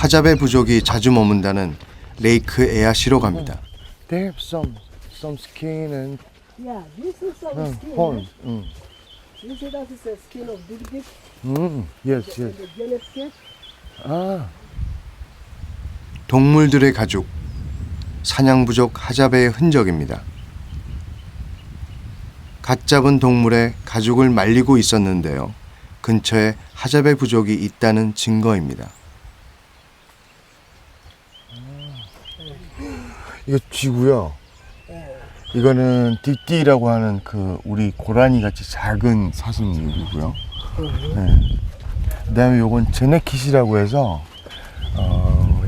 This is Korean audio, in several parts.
하자베 부족이 자주 머문다는 레이크 에아시로 갑니다. They have some skin and Yeah, this is our skin. horn. This is the skin of big dick Yes, and yes. the genet cat. 아, 동물들의 가죽, 사냥 부족 하자베의 흔적입니다. 갓 잡은 동물의 가죽을 말리고 있었는데요. 근처에 하자베 부족이 있다는 증거입니다. 이거 쥐고요. 이거는 띠띠라고 하는 그 우리 고라니 같이 작은 사슴류고요. 네. 그다음에 요건 제네킷이라고 해서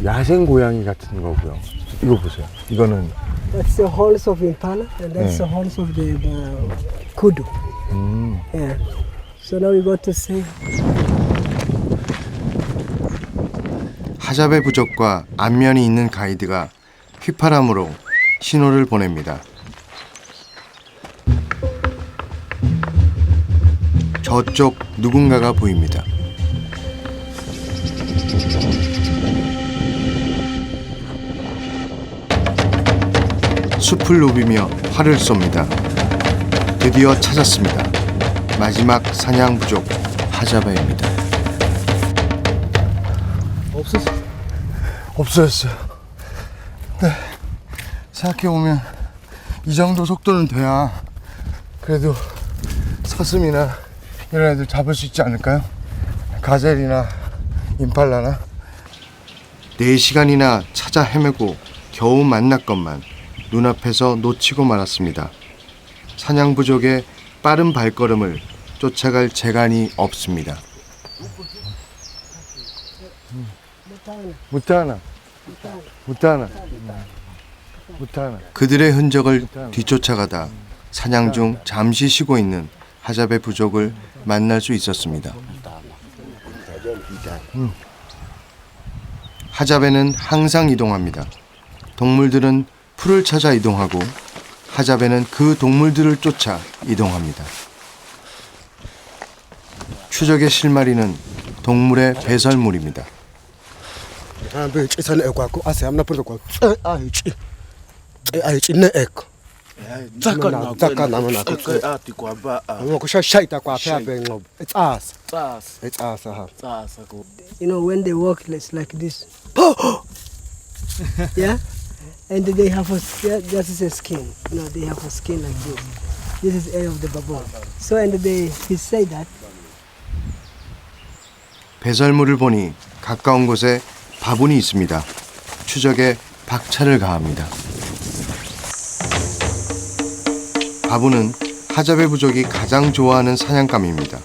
야생 고양이 같은 거고요. 이거 보세요. 이거는 That's the horns of impala, and that's the horns of the kudu. Yeah. So now we got to see. 하자베 부족과 안면이 있는 가이드가 휘파람으로 신호를 보냅니다. 저쪽 누군가가 보입니다. 숲을 누비며 활을 쏩니다. 드디어 찾았습니다. 마지막 사냥 부족 하자베입니다. 없어졌어요. 네. 생각해보면 이 정도 속도는 돼야 그래도 사슴이나 이런 애들 잡을 수 있지 않을까요? 가젤이나 임팔라나. 4시간이나 찾아 헤매고 겨우 만났건만 눈앞에서 놓치고 말았습니다. 사냥 부족의 빠른 발걸음을 쫓아갈 재간이 없습니다. 무타나. 그들의 흔적을 뒤쫓아가다 사냥 중 잠시 쉬고 있는 하자베 부족을 만날 수 있었습니다. 하자베는 항상 이동합니다. 동물들은 풀을 찾아 이동하고 하자베는 그 동물들을 쫓아 이동합니다. 추적의 실마리는 동물의 배설물입니다. You know, when they walk, it's like this. Yeah? And they have that is a skin. You know, they have a skin like this. This is air of the baboon. So, and he say that. 배설물을 보니 가까운 곳에 바분이 있습니다. 추적에 박차를 가합니다. 바분은 하자베 부족이 가장 좋아하는 사냥감입니다.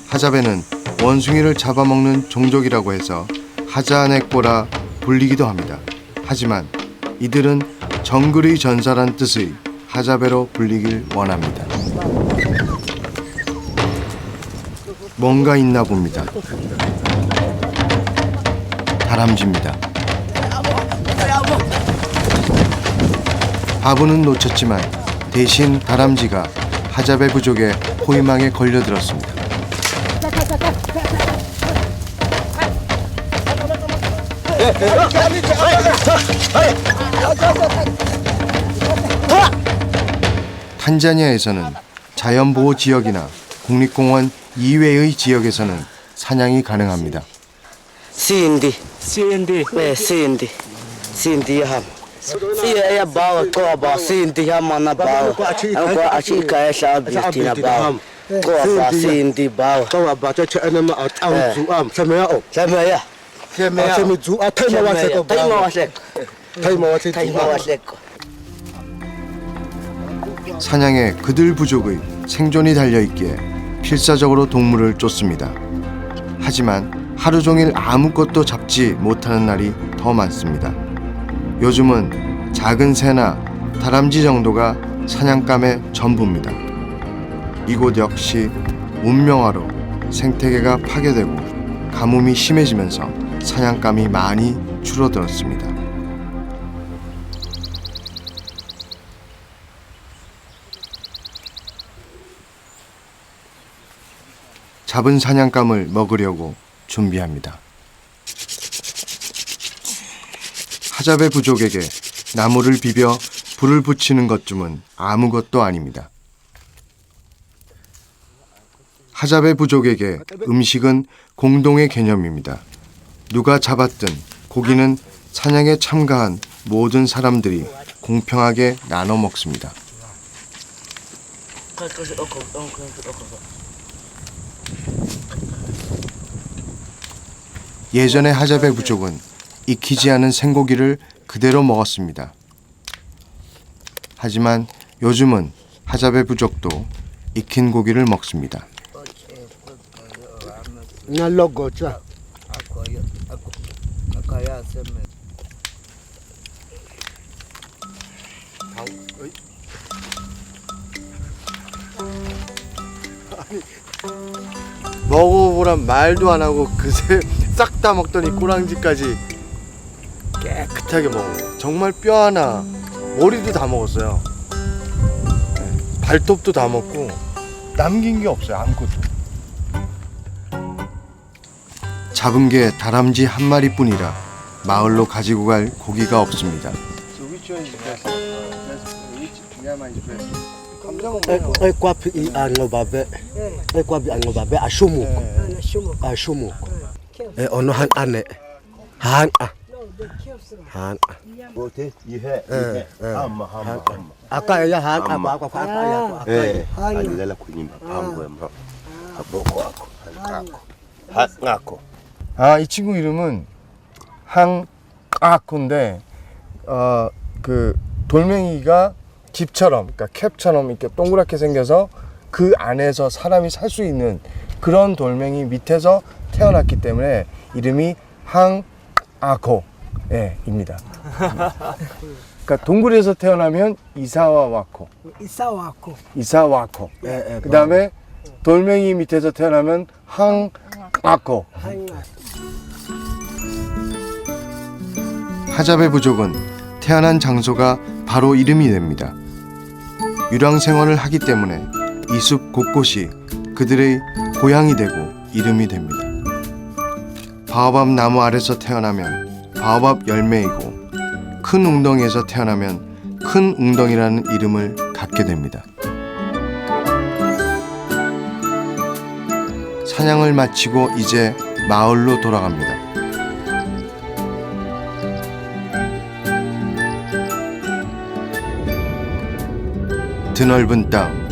하자베는 원숭이를 잡아먹는 종족이라고 해서 하자네꼬라 불리기도 합니다. 하지만 이들은 정글의 전사란 뜻의 하자베로 불리길 원합니다. 뭔가 있나 봅니다. 다람쥐입니다. 바보는 놓쳤지만 대신 다람쥐가 하자베 부족의 포위망에 걸려들었습니다. 탄자니아에서는 자연보호 지역이나 국립공원 이외의 지역에서는 사냥이 가능합니다. Cindy. 네, Cindy ham. Iya bawa ko ba Cindy ham mana bawa. Ang ko asika sa bitina bawa. Ko ba Cindy bawa. Ko ba cho chơi mà ở tàu chú am xem mẹ ốc Sa maya. xem chú à thay mà sẽ có Tay mo wasek. thay mà sẽ Tay mo wasek. 사냥에 그들 부족의 생존이 달려있기에 필사적으로 동물을 쫓습니다. 하지만 하루 종일 아무것도 잡지 못하는 날이 더 많습니다. 요즘은 작은 새나 다람쥐 정도가 사냥감의 전부입니다. 이곳 역시 문명화로 생태계가 파괴되고 가뭄이 심해지면서 사냥감이 많이 줄어들었습니다. 잡은 사냥감을 먹으려고 준비합니다. 하자베 부족에게 나무를 비벼 불을 붙이는 것쯤은 아무것도 아닙니다. 하자베 부족에게 음식은 공동의 개념입니다. 누가 잡았든 고기는 사냥에 참가한 모든 사람들이 공평하게 나눠 먹습니다. 예전의 하자베 부족은 익히지 않은 생고기를 그대로 먹었습니다. 하지만 요즘은 하자베 부족도 익힌 고기를 먹습니다. Na logo cha. 먹어보란 말도 안 하고 그새 싹 다 먹더니 꼬랑지까지 깨끗하게 먹어요. 정말 뼈 하나, 머리도 다 먹었어요. 네, 발톱도 다 먹고 남긴 게 없어요. 아무것도. 잡은 게 다람쥐 한 마리뿐이라 마을로 가지고 갈 고기가 없습니다. Ai kwapi I ano babe. Ai kwapi ano babe ashumuk. Ashumuk. Ono han ane. Han a. Han a. Bote ihe amma hamma amma Aka ya han a ba kwa aka ya. alilala kunyimba pango ya mra aboko ako ngako 아, 이 친구 이름은 항아코인데 그 돌멩이가 집처럼, 그러니까 캡처럼 이렇게 동그랗게 생겨서 그 안에서 사람이 살 수 있는 그런 돌멩이 밑에서 태어났기 때문에 이름이 항아코입니다. 그러니까 동굴에서 태어나면 이사와와코, Isawako. 이사와코. 그 다음에 돌멩이 밑에서 태어나면 항아코. 하자베 부족은 태어난 장소가 바로 이름이 됩니다. 유랑 생활을 하기 때문에 이 숲 곳곳이 그들의 고향이 되고 이름이 됩니다. 바오밥 나무 아래서 태어나면 바오밥 열매이고 큰 웅덩이에서 태어나면 큰 웅덩이라는 이름을 갖게 됩니다. 사냥을 마치고 이제 마을로 돌아갑니다. 드넓은 땅,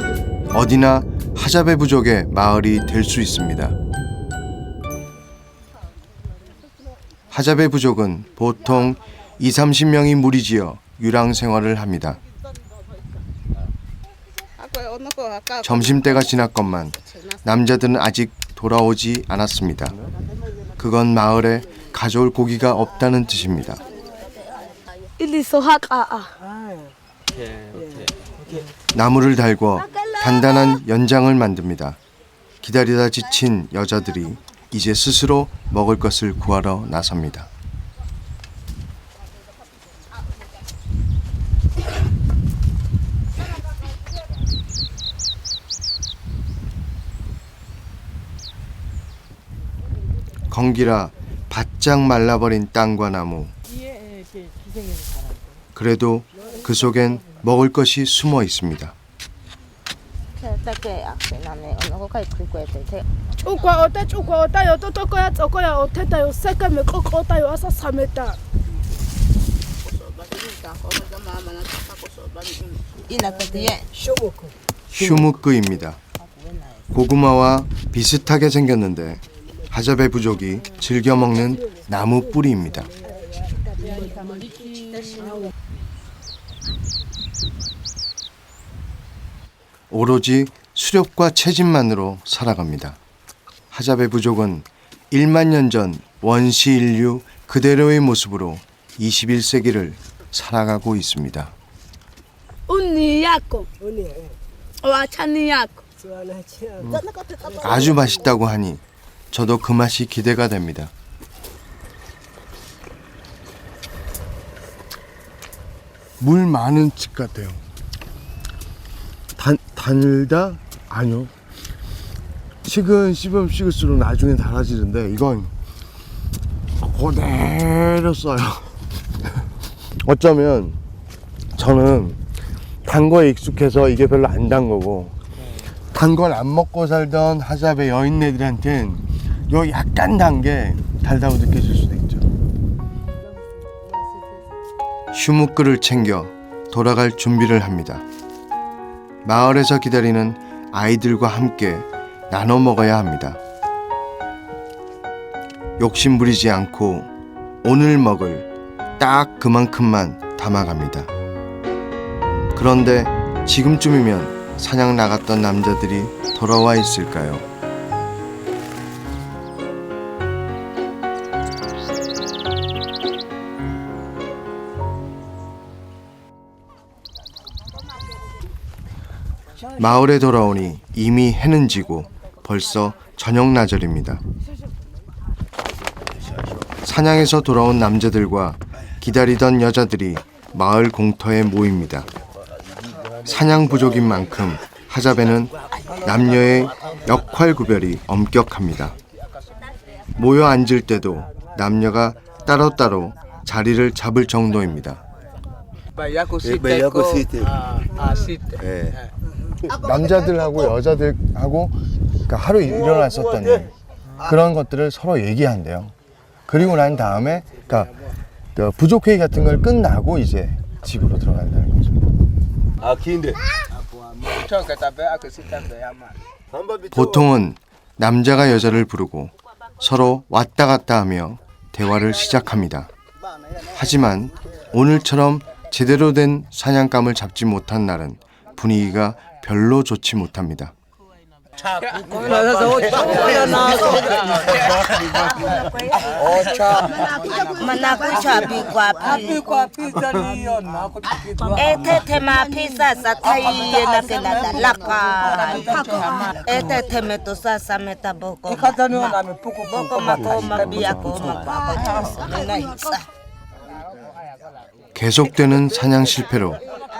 어디나 하자베 부족의 마을이 될 수 있습니다. 하자베 부족은 보통 20-30명이 무리지어 유랑 생활을 합니다. 점심때가 지났건만 남자들은 아직 돌아오지 않았습니다. 그건 마을에 가져올 고기가 없다는 뜻입니다. 나무를 달궈 단단한 연장을 만듭니다. 기다리다 지친 여자들이 이제 스스로 먹을 것을 구하러 나섭니다. 건기라 바짝 말라버린 땅과 나무. 그래도 그 속엔 먹을 것이 숨어 있습니다. 슈무크입니다. 고구마와 비슷하게 생겼는데 하자베 부족이 즐겨 먹는 나무 뿌리입니다. 오로지 수렵과 채집만으로 살아갑니다. 하자베 부족은 1만 년 전 원시 인류 그대로의 모습으로 21세기를 살아가고 있습니다. Uni yako. Wachani yako. 아주 맛있다고 하니 저도 그 맛이 기대가 됩니다. 물 많은 집 같아요. 달다? 아니요. 식은 씹으면 식을수록 나중에 달아지는데 이건 그대로 써요. 어쩌면 저는 단 거에 익숙해서 이게 별로 안 단 거고, 단 걸 안 먹고 살던 하잡의 여인네들한텐 요 약간 단 게 달다고 느껴질 수도 있죠. 휴무끌을 챙겨 돌아갈 준비를 합니다. 마을에서 기다리는 아이들과 함께 나눠 먹어야 합니다. 욕심 부리지 않고 오늘 먹을 딱 그만큼만 담아갑니다. 그런데 지금쯤이면 사냥 나갔던 남자들이 돌아와 있을까요? 마을에 돌아오니 이미 해는 지고 벌써 저녁 나절입니다. 사냥에서 돌아온 남자들과 기다리던 여자들이 마을 공터에 모입니다. 사냥 부족인 만큼 하잡에는 남녀의 역할 구별이 엄격합니다. 모여 앉을 때도 남녀가 따로따로 자리를 잡을 정도입니다. 남자들하고 여자들하고 그러니까 하루 일어났었던 일, 그런 것들을 서로 얘기한대요. 그리고 난 다음에 그러니까 그 부족회의 같은 걸 끝나고 이제 집으로 들어간다는 거죠. 보통은 남자가 여자를 부르고 서로 왔다 갔다 하며 대화를 시작합니다. 하지만 오늘처럼 제대로 된 사냥감을 잡지 못한 날은 분위기가 별로 좋지 못합니다. 계속되는 사냥 실패로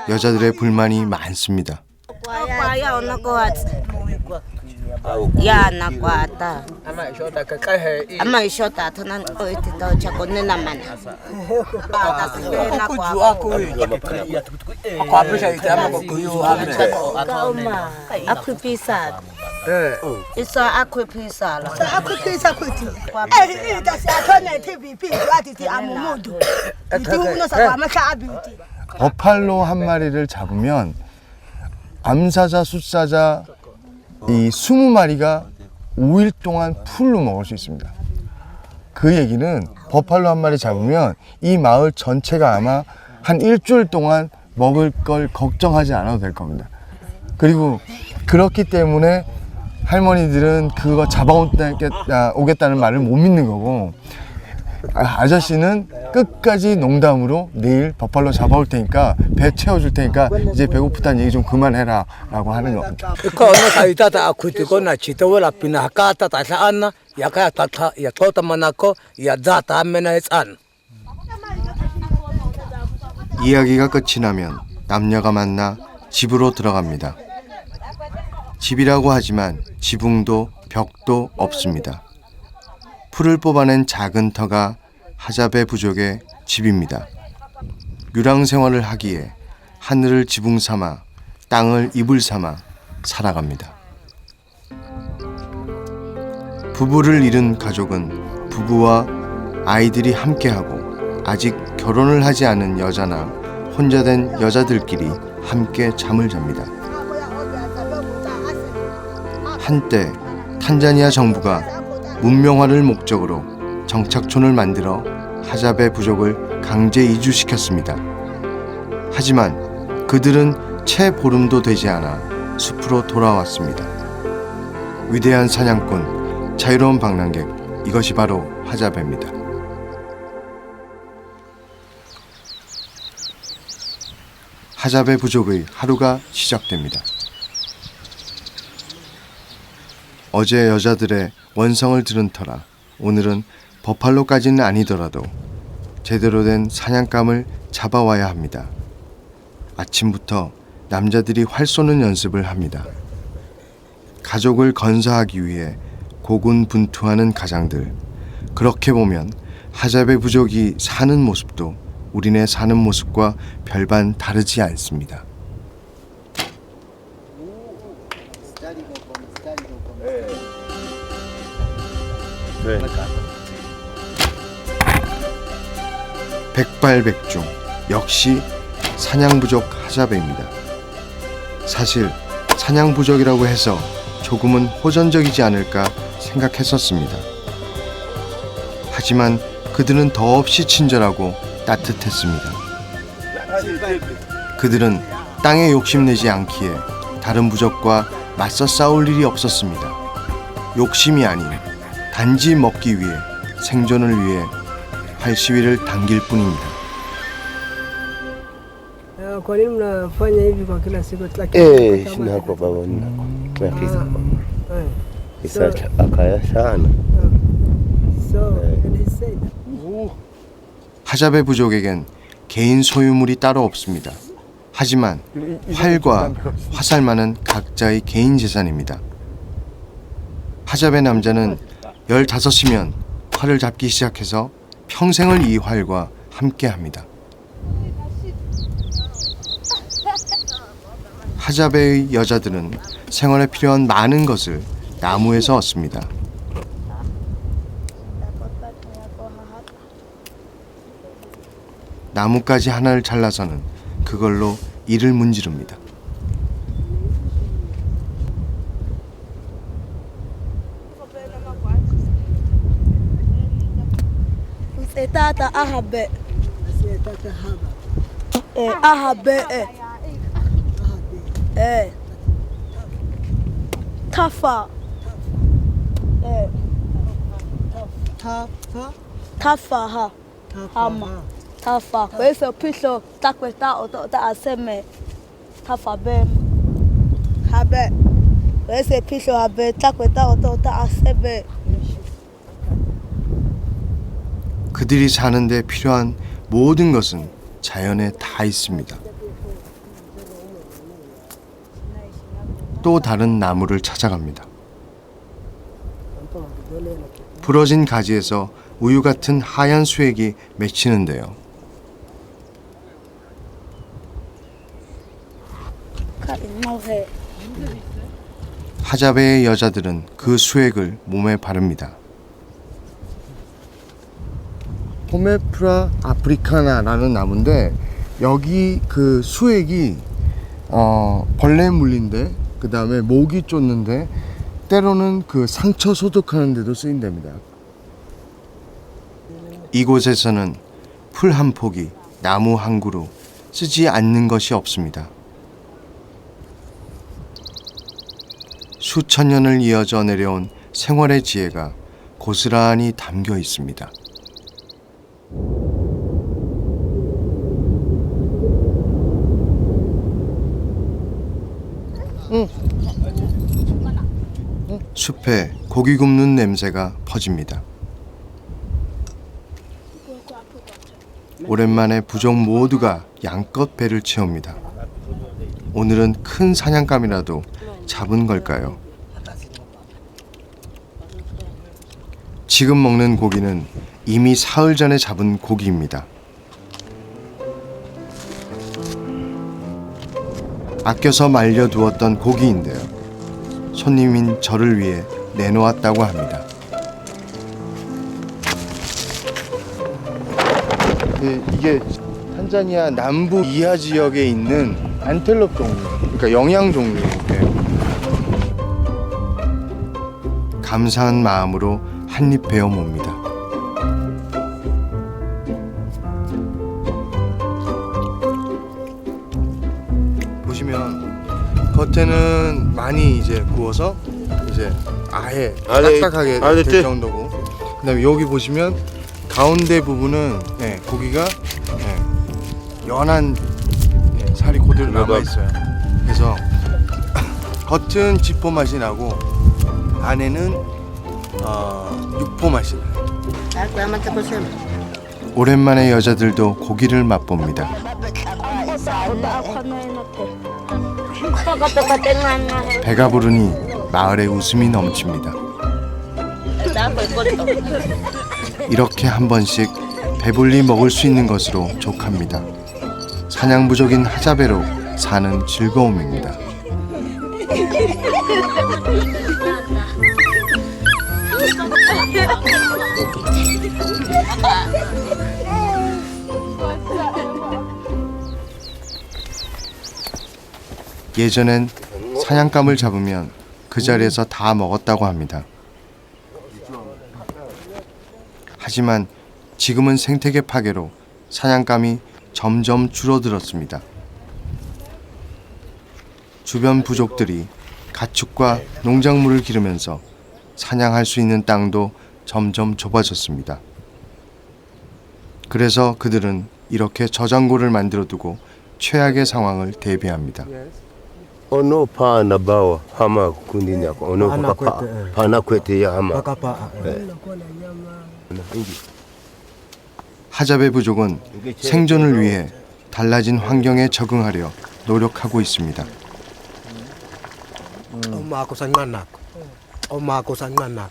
여자들의 불만이 많습니다. Ya nakwata. Ama ishota tunan oitito chakone naman. Aku pisat. Isa aku pisat. Aku pesa kuti. Ita si atone TV ati amumundu. Iti uno sa kwa mashabi uti. 버팔로 한 마리를 잡으면 암사자, 숫사자 이 20마리가 5일 동안 풀로 먹을 수 있습니다. 그 얘기는 버팔로 한 마리 잡으면 이 마을 전체가 아마 한 일주일 동안 먹을 걸 걱정하지 않아도 될 겁니다. 그리고 그렇기 때문에 할머니들은 그거 잡아오겠다는 말을 못 믿는 거고, 아저씨는 끝까지 농담으로 내일 버팔로 잡아올 테니까 배 채워줄 테니까 이제 배고프다는 얘기 좀 그만해라 라고 하는 겁니다. 이야기가 끝이 나면 남녀가 만나 집으로 들어갑니다. 집이라고 하지만 지붕도 벽도 없습니다. 풀을 뽑아낸 작은 터가 하잡의 부족의 집입니다. 유랑 생활을 하기에 하늘을 지붕 삼아 땅을 이불 삼아 살아갑니다. 부부를 잃은 가족은 부부와 아이들이 함께하고 아직 결혼을 하지 않은 여자나 혼자 된 여자들끼리 함께 잠을 잡니다. 한때 탄자니아 정부가 문명화를 목적으로 정착촌을 만들어 하잡의 부족을 강제 이주시켰습니다. 하지만 그들은 채 보름도 되지 않아 숲으로 돌아왔습니다. 위대한 사냥꾼, 자유로운 방랑객, 이것이 바로 하잡입니다. 하잡의 부족의 하루가 시작됩니다. 어제 여자들의 원성을 들은 터라 오늘은 버팔로까지는 아니더라도 제대로 된 사냥감을 잡아와야 합니다. 아침부터 남자들이 활 쏘는 연습을 합니다. 가족을 건사하기 위해 고군분투하는 가장들, 그렇게 보면 하잡의 부족이 사는 모습도 우리네 사는 모습과 별반 다르지 않습니다. 네. 백발백중 역시 사냥부족 하자베입니다. 사실 사냥부족이라고 해서 조금은 호전적이지 않을까 생각했었습니다. 하지만 그들은 더없이 친절하고 따뜻했습니다. 그들은 땅에 욕심내지 않기에 다른 부족과 맞서 싸울 일이 없었습니다. 욕심이 아닌 단지 먹기 위해, 생존을 위해 활시위를 당길 뿐입니다. Sinako babona nakisa isa akaya sana. 하자베 부족에겐 개인 소유물이 따로 없습니다. 하지만 활과 화살만은 각자의 개인 재산입니다. 하자베 남자는 15이면 활을 잡기 시작해서 평생을 이 활과 함께합니다. 하자베의 여자들은 생활에 필요한 많은 것을 나무에서 얻습니다. 나뭇가지 하나를 잘라서는 그걸로 이를 문지릅니다. Tata ahabe. Ahabe. Tafa. Tafa ha. Hama. Tafa. Kweso pisho takweta otota aseme. Tafa bem. Habe. Kwese pisho habe takweta otota aseme. 그들이 사는 데 필요한 모든 것은 자연에 다 있습니다. 또 다른 나무를 찾아갑니다. 부러진 가지에서 우유 같은 하얀 수액이 맺히는데요. 하자베의 여자들은 그 수액을 몸에 바릅니다. 포메프라 아프리카나라는 나무인데 여기 그 수액이 벌레 물린데 그 다음에 모기 쫓는데 때로는 그 상처 소독하는 데도 쓰인답니다. 이곳에서는 풀 한 포기, 나무 한 그루 쓰지 않는 것이 없습니다. 수천 년을 이어져 내려온 생활의 지혜가 고스란히 담겨 있습니다. 숲에 고기 굽는 냄새가 퍼집니다. 오랜만에 부족 모두가 양껏 배를 채웁니다. 오늘은 큰 사냥감이라도 잡은 걸까요? 지금 먹는 고기는 이미 사흘 전에 잡은 고기입니다. 아껴서 말려두었던 고기인데요. 손님인 저를 위해 내놓았다고 합니다. 이게 탄자니아 남부 이하 지역에 있는 안텔롭 종류, 그러니까 영양 종류예요. 감사한 마음으로 한입 베어 봅니다. 보시면 겉에는 많이 이제 구워서 이제 아예 딱딱하게 될 정도고, 그다음에 여기 보시면 가운데 부분은 고기가 연한 살이 그대로 남아 있어요. 그래서 겉은 지포 맛이 나고 안에는 육포 맛이 나요. 오랜만에 여자들도 고기를 맛봅니다. 배가 부르니 마을에 웃음이 넘칩니다. 이렇게 한 번씩 배불리 먹을 수 있는 것으로 족합니다. 사냥 부족인 하자베로 사는 즐거움입니다. 예전엔 사냥감을 잡으면 그 자리에서 다 먹었다고 합니다. 하지만 지금은 생태계 파괴로 사냥감이 점점 줄어들었습니다. 주변 부족들이 가축과 농작물을 기르면서 사냥할 수 있는 땅도 점점 좁아졌습니다. 그래서 그들은 이렇게 저장고를 만들어 두고 최악의 상황을 대비합니다. Ono pana bawa hama kundini yako. Ono Pana papa kwete, eh. pana kwete ya hama. Pakapa. 하자베 부족은 생존을 위해 달라진 환경에 적응하려 노력하고 있습니다. Oma ako sa nganak. Oma ako sa nganak.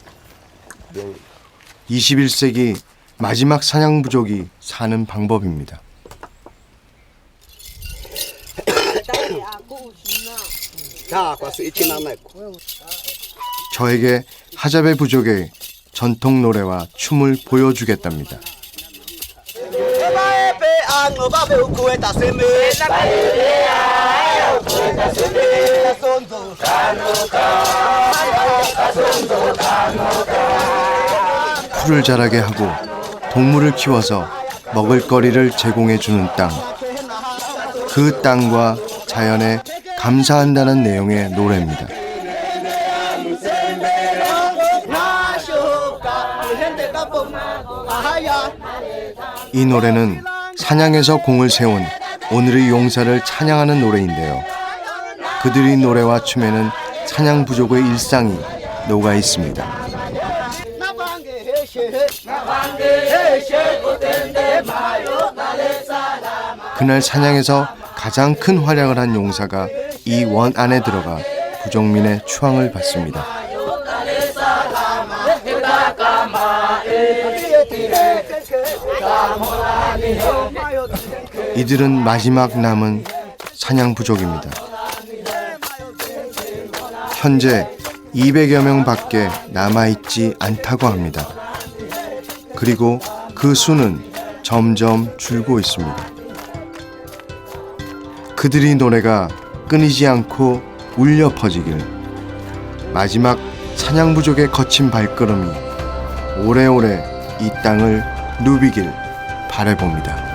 21세기 마지막 사냥 부족이 사는 방법입니다. 저에게 하자베 부족의 전통 노래와 춤을 보여주겠답니다. 풀을 자라게 하고 동물을 키워서 먹을거리를 제공해주는 땅. 그 땅과 자연에 감사한다는 내용의 노래입니다. 이 노래는 사냥에서 공을 세운 오늘의 용사를 찬양하는 노래인데요. 그들의 노래와 춤에는 사냥 부족의 일상이 녹아 있습니다. 그날 사냥에서 가장 큰 활약을 한 용사가 이 원 안에 들어가 부족민의 추앙을 받습니다. 이들은 마지막 남은 사냥 부족입니다. 현재 200여 명밖에 남아있지 않다고 합니다. 그리고 그 수는 점점 줄고 있습니다. 그들의 노래가 끊이지 않고 울려 퍼지길, 마지막 사냥 부족의 거친 발걸음이 오래오래 이 땅을 누비길 바라봅니다.